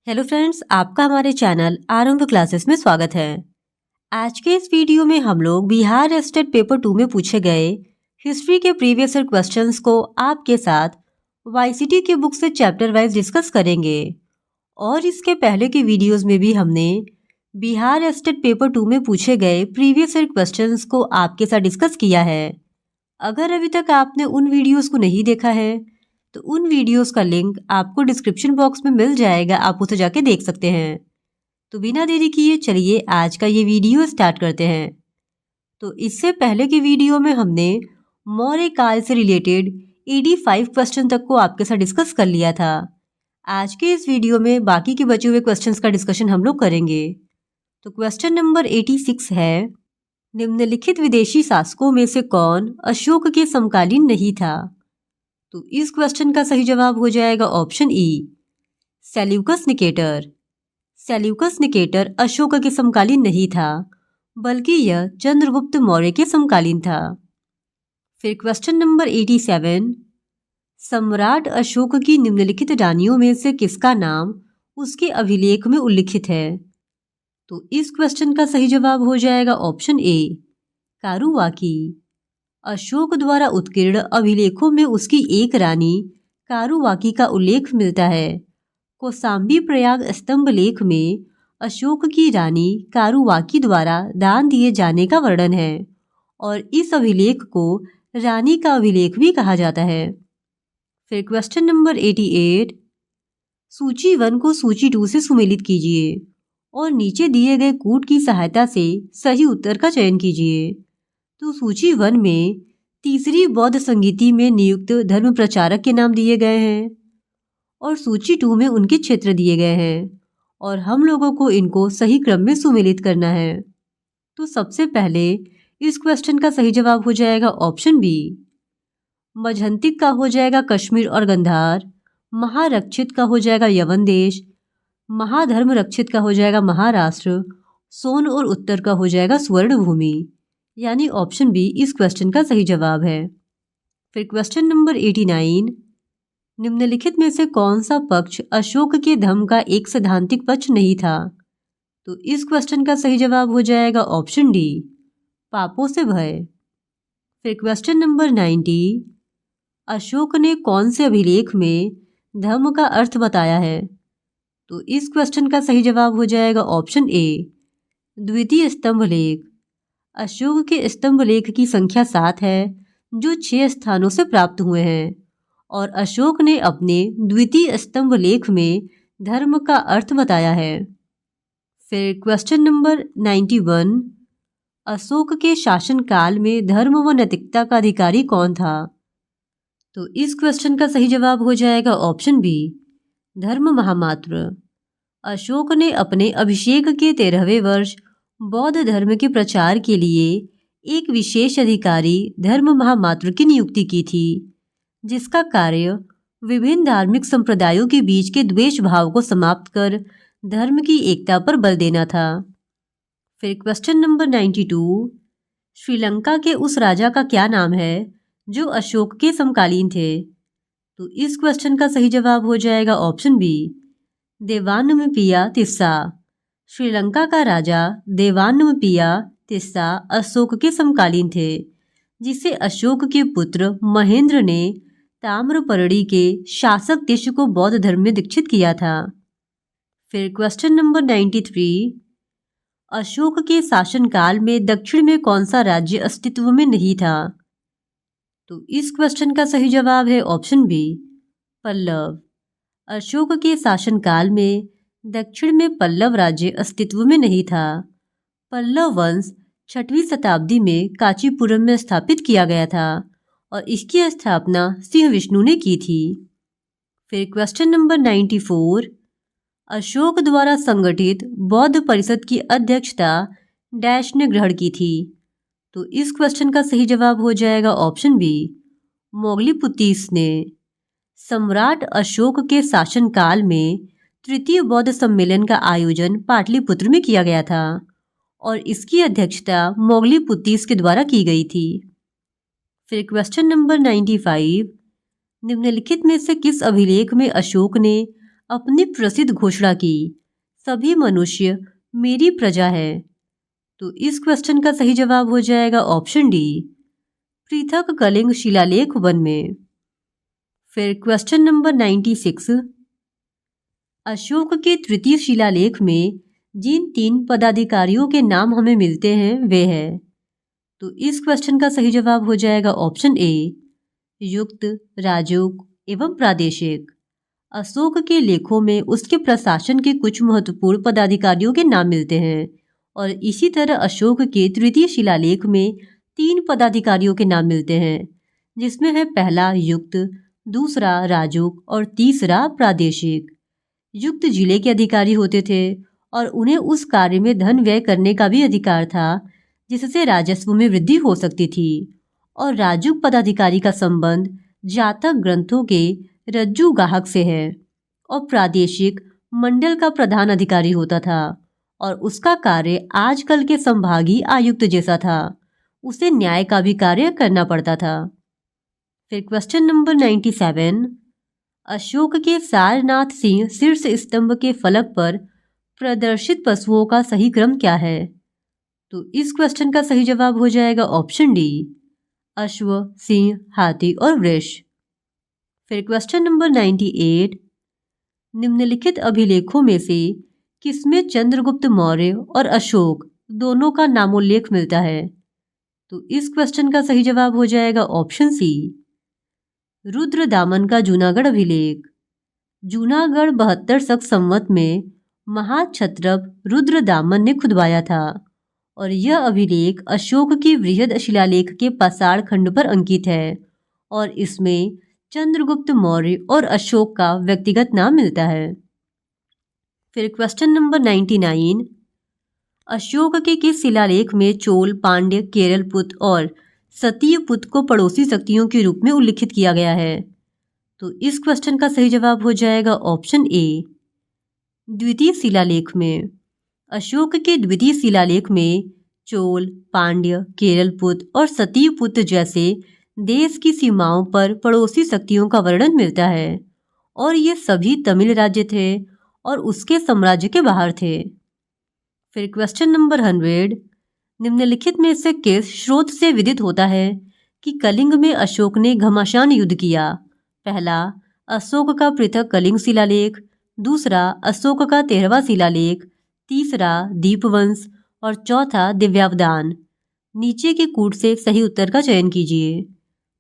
Hello friends, आपका हमारे channel आरंभ क्लासेस में स्वागत है। आज के इस वीडियो में हम लोग बिहार स्टेट पेपर 2 में पूछे गए हिस्ट्री के प्रीवियस ईयर क्वेश्चंस को आपके साथ वाईसीटी की बुक से चैप्टर वाइज डिस्कस करेंगे। और इसके पहले के वीडियोस में भी हमने बिहार स्टेट पेपर 2 में पूछे गए प्रीवियस ईयर क्वेश्चंस को आपके साथ डिस्कस किया है। अगर अभी तक आपने उन वीडियोस को नहीं देखा है तो उन वीडियोस का लिंक आपको डिस्क्रिप्शन बॉक्स में मिल जाएगा, आप उसे जाके देख सकते हैं। तो बिना देरी किए चलिए आज का ये वीडियो स्टार्ट करते हैं। तो इससे पहले के वीडियो में हमने मौर्य काल से रिलेटेड 85 क्वेश्चन तक को आपके साथ डिस्कस कर लिया था। आज के इस वीडियो में बाकी के बचे हुए क्वेश्चंस का डिस्कशन हम लोग करेंगे। तो क्वेश्चन नंबर 86 है, निम्नलिखित विदेशी शासकों में से कौन अशोक के समकालीन नहीं था? तो इस क्वेश्चन का सही जवाब हो जाएगा option E, Seleucus Nicator. Seleucus Nicator Ashok के समकालीन नहीं था, बल्कि यह चंद्रगुप्त मौर्य के समकालीन था। फिर क्वेश्चन नंबर 87, सम्राट अशोक की निम्नलिखित रानियों में से किसका नाम उसके अभिलेख में उल्लिखित है? तो इस क्वेश्चन का सही जवाब हो जाएगा ऑप्शन ए, कारुवाकी। अशोक द्वारा उत्कीर्ण अभिलेखों में उसकी एक रानी कारुवाकी का उल्लेख मिलता है। कौशाम्बी प्रयाग स्तंभ लेख में अशोक की रानी कारुवाकी द्वारा दान दिए जाने का वर्णन है और इस अभिलेख को रानी का अभिलेख भी कहा जाता है। फिर क्वेश्चन नंबर 88, सूची 1 को सूची 2 से सुमेलित कीजिए और नीचे दिए गए कूट की सहायता से सही उत्तर का चयन कीजिए। तो सूची 1 में तीसरी बौद्ध संगीति में नियुक्त धर्म प्रचारक के नाम दिए गए हैं और सूची 2 में उनके क्षेत्र दिए गए हैं और हम लोगों को इनको सही क्रम में सुमेलित करना है। तो सबसे पहले इस क्वेश्चन का सही जवाब हो जाएगा ऑप्शन बी, मझंतिक का हो जाएगा कश्मीर और गंधार, महारक्षित का हो जाएगा यवन देश, महाधर्म रक्षित का हो जाएगा महाराष्ट्र, सोन और उत्तर का हो जाएगा स्वर्ण भूमि। यानी ऑप्शन बी इस क्वेश्चन का सही जवाब है। फिर क्वेश्चन नंबर 89, निम्नलिखित में से कौन सा पक्ष अशोक के धम्म का एक सैद्धांतिक पक्ष नहीं था? तो इस क्वेश्चन का सही जवाब हो जाएगा ऑप्शन डी, पापों से भय। फिर क्वेश्चन नंबर 90, अशोक ने कौन से अभिलेख में धम्म का अर्थ बताया है? तो इस क्वेश्चन का सही जवाब हो जाएगा ऑप्शन ए, द्वितीय स्तंभ लेख। अशोक के स्तंभ लेख की संख्या 7 है जो 6 स्थानों से प्राप्त हुए हैं और अशोक ने अपने द्वितीय स्तंभ लेख में धर्म का अर्थ बताया है। फिर क्वेश्चन नंबर 91, अशोक के शासनकाल में धर्म व नैतिकता का अधिकारी कौन था? तो इस क्वेश्चन का सही जवाब हो जाएगा ऑप्शन बी, धर्म महामात्र। अशोक ने अपने अभिषेक के 13वें वर्ष बौद्ध धर्म के प्रचार के लिए एक विशेष अधिकारी धर्म महामात्र की नियुक्ति की थी, जिसका कार्य विभिन्न धार्मिक संप्रदायों के बीच के द्वेष भाव को समाप्त कर धर्म की एकता पर बल देना था। फिर क्वेश्चन नंबर 92, श्रीलंका के उस राजा का क्या नाम है जो अशोक के समकालीन थे? तो इस क्वेश्चन का सही जवाब हो जाएगा ऑप्शन बी, देवानमपिया तिस्सा। श्रीलंका का राजा देवानमपिया तिस्सा अशोक के समकालीन थे, जिसे अशोक के पुत्र महेंद्र ने ताम्रपर्णी के शासक देश को बौद्ध धर्म में दीक्षित किया था। फिर क्वेश्चन नंबर 93, अशोक के शासनकाल में दक्षिण में कौन सा राज्य अस्तित्व में नहीं था? तो इस क्वेश्चन का सही जवाब है ऑप्शन बी, पल्लव। अशोक के शासनकाल में दक्षिण में पल्लव राज्य अस्तित्व में नहीं था। पल्लव वंश 6वीं शताब्दी में कांचीपुरम में स्थापित किया गया था और इसकी स्थापना सिंह विष्णु ने की थी। फिर क्वेश्चन नंबर 94, अशोक द्वारा संगठित बौद्ध परिषद की अध्यक्षता डैश ने ग्रहण की थी। तो इस क्वेश्चन का सही जवाब हो जाएगा ऑप्शन बी, मोगलीपुतीस ने। सम्राट अशोक के शासनकाल में तृतीय बौद्ध सम्मेलन का आयोजन पाटलिपुत्र में किया गया था और इसकी अध्यक्षता मोगलीपुतीस के द्वारा की गई थी। फिर क्वेश्चन नंबर 95, निम्नलिखित में से किस अभिलेख में अशोक ने अपनी प्रसिद्ध घोषणा की, सभी मनुष्य मेरी प्रजा है। तो इस क्वेश्चन का सही जवाब हो जाएगा ऑप्शन डी, पृथक कलिंग शिलालेख वन में। फिर क्वेश्चन नंबर 96, अशोक के तृतीय शिलालेख में जिन 3 पदाधिकारियों के नाम हमें मिलते हैं वे हैं। तो इस क्वेश्चन का सही जवाब हो जाएगा ऑप्शन ए, युक्त, राजूक एवं प्रादेशिक। अशोक के लेखों में उसके प्रशासन के कुछ महत्वपूर्ण पदाधिकारियों के नाम मिलते हैं और इसी तरह अशोक के तृतीय शिलालेख में 3 पदाधिकारियों के नाम मिलते हैं, जिसमें है पहला युक्त, दूसरा राजूक और तीसरा प्रादेशिक। युक्त जिले के अधिकारी होते थे और उन्हें उस कार्य में धन व्यय करने का भी अधिकार था जिससे राजस्व में वृद्धि हो सकती थी। और राजूक पदाधिकारी का संबंध जातक ग्रंथों के रज्जू गाहक से है और प्रादेशिक मंडल का प्रधान अधिकारी होता था और उसका कार्य आजकल के संभागीय आयुक्त जैसा था, उसे न्याय का भी कार्य करना पड़ता था। फिर क्वेश्चन नंबर 97, अशोक के सारनाथ सिंह शीर्ष स्तंभ के फलक पर प्रदर्शित पशुओं का सही क्रम क्या है? तो इस क्वेश्चन का सही जवाब हो जाएगा ऑप्शन डी, अश्व, सिंह, हाथी और वृष। फिर क्वेश्चन नंबर 98, निम्नलिखित अभिलेखों में से किसमें चंद्रगुप्त मौर्य और अशोक दोनों का नामोल्लेख मिलता है? तो इस क्वेश्चन का सही जवाब हो जाएगा ऑप्शन सी, रुद्रदामन का जूनागढ़ अभिलेख। जूनागढ़ 72 शक संवत में महाक्षत्रप रुद्रदामन ने खुदवाया था और यह अभिलेख अशोक के बृहद शिलालेख के पाषाण खंड पर अंकित है और इसमें चंद्रगुप्त मौर्य और अशोक का व्यक्तिगत नाम मिलता है। फिर क्वेश्चन नंबर 99, अशोक के किस शिलालेख में चोल, पांड्य, केरलपुत और सतीयपुत को पड़ोसी शक्तियों के रूप में उल्लिखित किया गया है? तो इस क्वेश्चन का सही जवाब हो जाएगा ऑप्शन ए, द्वितीय शिलालेख में। अशोक के द्वितीय शिलालेख में चोल, पांड्य, केरलपुत और सतीयपुत जैसे देश की सीमाओं पर पड़ोसी शक्तियों का वर्णन मिलता है और ये सभी तमिल राज्य थे और उसके साम्राज्य के बाहर थे। फिर क्वेश्चन नंबर 100, निम्नलिखित में से किस स्रोत से विदित होता है कि कलिंग में अशोक ने घमासान युद्ध किया? पहला, अशोक का पृथक कलिंग शिलालेख, दूसरा अशोक का 13वां शिलालेख, तीसरा दीपवंश और चौथा दिव्यावदान। नीचे के कूट से सही उत्तर का चयन कीजिए।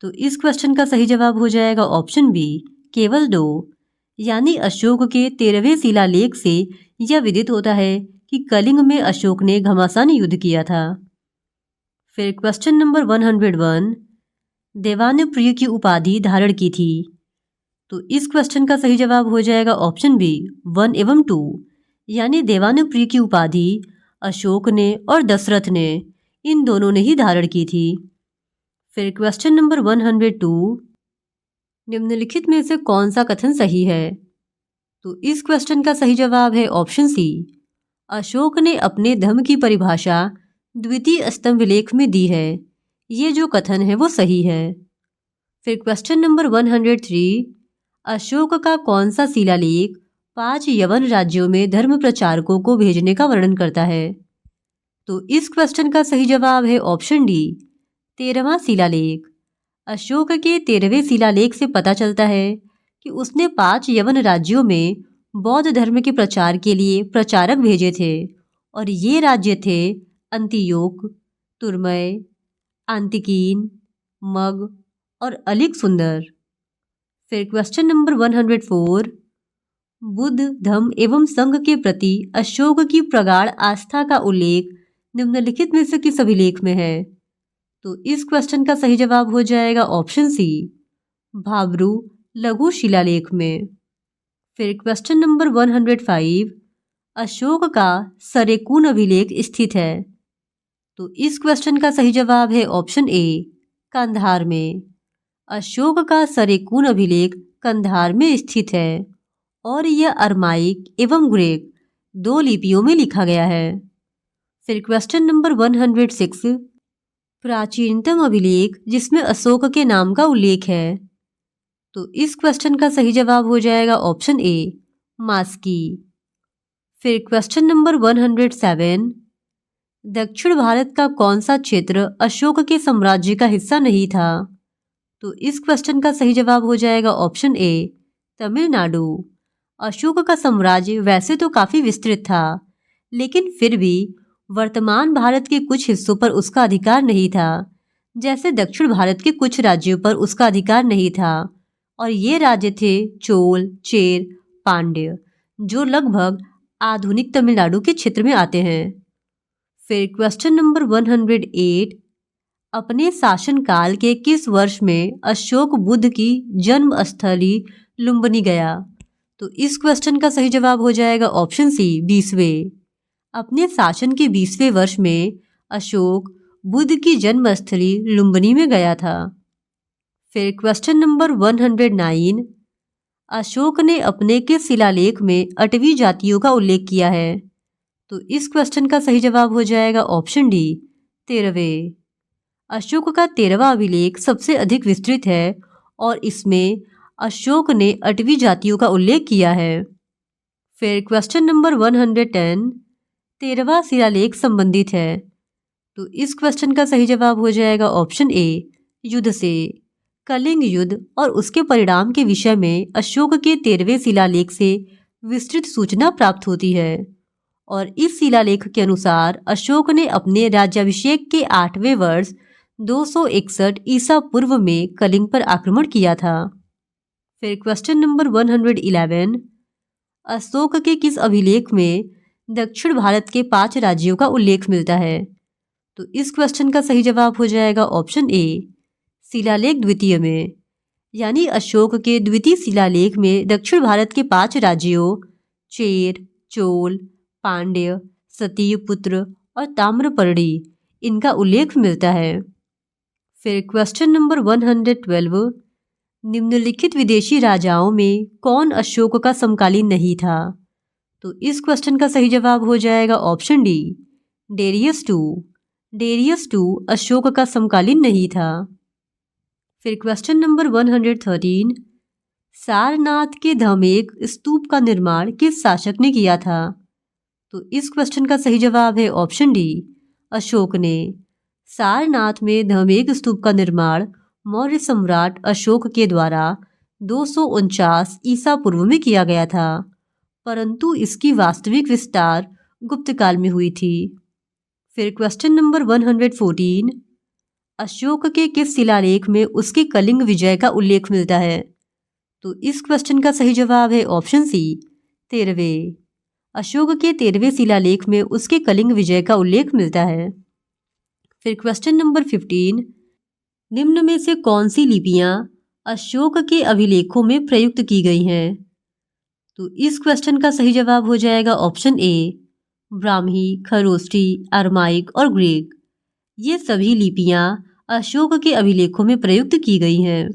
तो इस क्वेश्चन का सही जवाब हो जाएगा ऑप्शन बी, केवल 2, यानी अशोक के 13वें शिलालेख से यह विदित होता है कि कलिंग में अशोक ने घमासान युद्ध किया था। फिर क्वेश्चन नंबर 101, देवानप्रिय की उपाधि धारण की थी। तो इस क्वेश्चन का सही जवाब हो जाएगा ऑप्शन बी, 1 एवं 2, यानी देवानप्रिय की उपाधि अशोक ने और दशरथ ने, इन दोनों ने ही धारण की थी। फिर क्वेश्चन नंबर 102, निम्नलिखित में से कौन सा कथन सही है? तो इस क्वेश्चन का सही जवाब है ऑप्शन सी, अशोक ने अपने धर्म की परिभाषा द्वितीय स्तंभ लेख में दी है। ये जो कथन है वो सही है। फिर क्वेश्चन नंबर 103, अशोक का कौन सा शिलालेख 5 यवन राज्यों में धर्म प्रचारकों को भेजने का वर्णन करता है? तो इस क्वेश्चन का सही जवाब है ऑप्शन डी, 13वां शिलालेख। अशोक के 13वें शिलालेख से पता चलता है कि उसने 5 यवन राज्यों में बौद्ध धर्म के प्रचार के लिए प्रचारक भेजे थे और ये राज्य थे अंतियोक, तुर्मय, आंतिकीन, मग और अलिक सुंदर। फिर क्वेश्चन नंबर 104, बुद्ध धम्म एवं संघ के प्रति अशोक की प्रगाढ़ आस्था का उल्लेख निम्नलिखित में से किस अभिलेख में है? तो इस क्वेश्चन का सही जवाब हो जाएगा ऑप्शन सी, भाब्रू लघु शिलालेख में। फिर क्वेश्चन नंबर 105, अशोक का सरेकून अभिलेख स्थित है। तो इस क्वेश्चन का सही जवाब है ऑप्शन ए, कंधार में। अशोक का सरेकून अभिलेख कंधार में स्थित है और यह अरमाइक एवं ग्रीक 2 लिपियों में लिखा गया है। फिर क्वेश्चन नंबर 106, प्राचीनतम अभिलेख जिसमें अशोक के नाम का उल्लेख है। तो इस क्वेश्चन का सही जवाब हो जाएगा ऑप्शन ए, मास्की। फिर क्वेश्चन नंबर 107, दक्षिण भारत का कौन सा क्षेत्र अशोक के साम्राज्य का हिस्सा नहीं था? तो इस क्वेश्चन का सही जवाब हो जाएगा ऑप्शन ए, तमिलनाडु। अशोक का साम्राज्य वैसे तो काफी विस्तृत था, लेकिन फिर भी वर्तमान भारत के कुछ हिस्सों पर उसका अधिकार नहीं था, जैसे दक्षिण भारत के कुछ राज्यों पर उसका अधिकार नहीं था। और ये राज्य थे चोल, चेर, पांड्य, जो लगभग आधुनिक तमिलनाडु के क्षेत्र में आते हैं। फिर क्वेश्चन नंबर 108, अपने शासनकाल के किस वर्ष में अशोक बुद्ध की जन्म स्थली लुम्बिनी गया? तो इस क्वेश्चन का सही जवाब हो जाएगा ऑप्शन सी, 20वें। अपने शासन के 20वें वर्ष में अशोक बुद्ध की जन्मस्थली लुम्बिनी में गया था। फिर क्वेश्चन नंबर 109, अशोक ने अपने किस शिलालेख में 8वीं जातियों का उल्लेख किया है? तो इस क्वेश्चन का सही जवाब हो जाएगा ऑप्शन डी, 13वें। अशोक का 13वां अभिलेख सबसे अधिक विस्तृत है और इसमें अशोक ने 8वीं जातियों का उल्लेख किया है। फिर क्वेश्चन नंबर 110, 13वां शिलालेख संबंधित है। तो इस क्वेश्चन का सही जवाब हो जाएगा ऑप्शन ए, युद्ध से। कलिंग युद्ध और उसके परिणाम के विषय में अशोक के 13वें शिलालेख से विस्तृत सूचना प्राप्त होती है। और इस शिलालेख के अनुसार अशोक ने अपने राज्याभिषेक के 8वें वर्ष 261 ईसा पूर्व में कलिंग पर आक्रमण किया था। फिर क्वेश्चन नंबर 111, अशोक के किस अभिलेख में दक्षिण भारत के 5 राज्यों का उल्लेख मिलता है? तो इस क्वेश्चन का सही जवाब हो जाएगा ऑप्शन ए, शिलालेख द्वितीय में। यानी अशोक के द्वितीय शिलालेख में दक्षिण भारत के 5 राज्यों चेर, चोल, पांड्य, सतीपुत्र और ताम्रपर्णी इनका उल्लेख मिलता है। फिर क्वेश्चन नंबर 112, निम्नलिखित विदेशी राजाओं में कौन अशोक का समकालीन नहीं था? तो इस क्वेश्चन का सही जवाब हो जाएगा option D, Darius two. Darius two Ashoka का समकालीन नहीं था। फिर क्वेश्चन नंबर 113, सारनाथ के धमेक स्तूप का निर्माण किस शासक ने किया था? तो इस क्वेश्चन का सही जवाब है ऑप्शन डी, अशोक ने। सारनाथ में धमेक स्तूप का निर्माण मौर्य सम्राट अशोक के द्वारा 249 ईसा पूर्व में किया गया था, परंतु इसकी वास्तविक विस्तार गुप्त काल में हुई थी। फिर क्वेश्चन नंबर 114, अशोक के किस शिलालेख में उसके कलिंग विजय का उल्लेख मिलता है? तो इस क्वेश्चन का सही जवाब है ऑप्शन सी, 13वें। अशोक के 13वें शिलालेख में उसके कलिंग विजय का उल्लेख मिलता है। फिर क्वेश्चन नंबर 15, निम्न में से कौन सी लिपियां अशोक के अभिलेखों में प्रयुक्त की गई हैं? तो इस क्वेश्चन का सही जवाब हो जाएगा option A, Brahmi, Kharosthi, Aramaic और ग्रीक। ये सभी लिपियां अशोक के अभिलेखों में प्रयुक्त की गई हैं।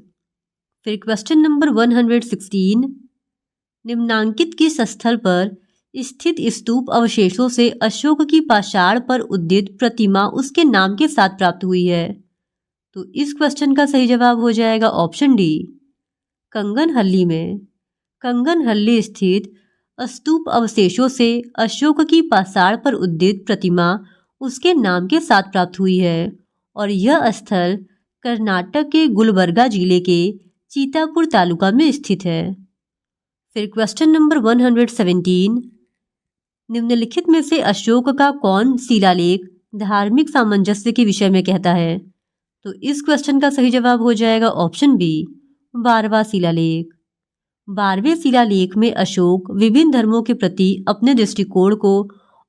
फिर क्वेश्चन नंबर 116, निम्नांकित किस स्थल पर स्थित स्तूप अवशेषों से अशोक की पाषाण पर उद्दित प्रतिमा उसके नाम के साथ प्राप्त हुई है? तो इस क्वेश्चन का सही जवाब हो जाएगा ऑप्शन डी, कंगनहल्ली में। कंगनहल्ली स्थित स्तूप अवशेषों से अशोक की पाषाण पर उद्दित प्रतिमा उसके नाम के साथ प्राप्त हुई है और यह स्थल कर्नाटक के गुलबर्गा जिले के चीतापुर तालुका में स्थित है। फिर क्वेश्चन नंबर 117, निम्नलिखित में से अशोक का कौन शिलालेख धार्मिक सामंजस्य के विषय में कहता है? तो इस क्वेश्चन का सही जवाब हो जाएगा ऑप्शन बी, 12वां शिलालेख। 12वें शिलालेख में अशोक विभिन्न धर्मों के प्रति अपने दृष्टिकोण को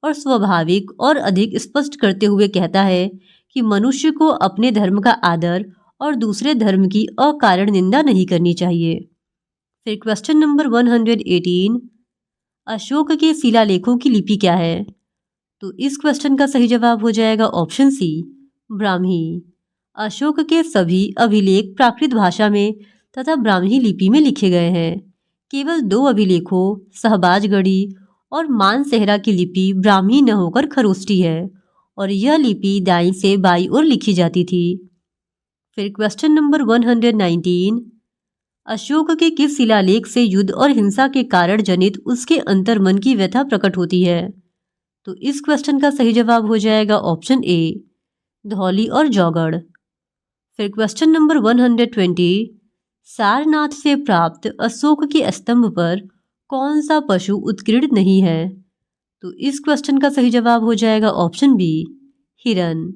और स्वाभाविक और अधिक स्पष्ट करते हुए कहता है कि मनुष्य को अपने धर्म का आदर और दूसरे धर्म की अकारण निंदा नहीं करनी चाहिए। फिर क्वेश्चन नंबर 118, अशोक के शिलालेखों की लिपि क्या है? तो इस क्वेश्चन का सही जवाब हो जाएगा ऑप्शन सी, ब्राह्मी। अशोक के सभी अभिलेख प्राकृत भाषा में तथा ब्राह्मी लिपि में लिखे गए हैं। केवल 2 अभिलेखों सहबाजगढ़ी और मानसेहरा की लिपि ब्राह्मी न होकर खरोष्टी है और यह लिपि दाईं से बाईं ओर लिखी जाती थी। फिर क्वेश्चन नंबर 119, अशोक के किस शिलालेख से युद्ध और हिंसा के कारण जनित उसके अंतर्मन की व्यथा प्रकट होती है? तो इस क्वेश्चन का सही जवाब हो जाएगा ऑप्शन ए, धौली और जौगड़। फिर क्वेश्चन नंबर 120, सारनाथ से प्राप्त अशोक के स्तंभ पर कौन सा पशु उत्कीर्ण नहीं है? तो इस क्वेश्चन का सही जवाब हो जाएगा ऑप्शन बी, हिरण।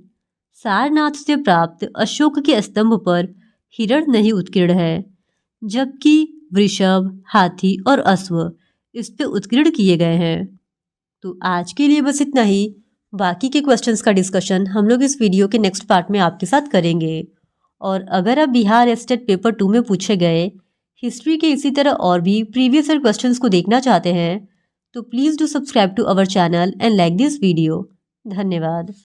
सारनाथ से प्राप्त अशोक के स्तंभ पर हिरण नहीं उत्कीर्ण है, जबकि वृषभ, हाथी और अश्व इस पे उत्कीर्ण किए गए हैं। तो आज के लिए बस इतना ही। बाकी के क्वेश्चंस का डिस्कशन हम लोग इस वीडियो के नेक्स्ट पार्ट में आपके साथ करेंगे। और अगर आप बिहार स्टेट पेपर 2 में पूछे गए हिस्ट्री के इसी तरह और भी प्रीवियस ईयर क्वेश्चंस को देखना चाहते हैं तो please do subscribe to our channel and like this video. धन्यवाद।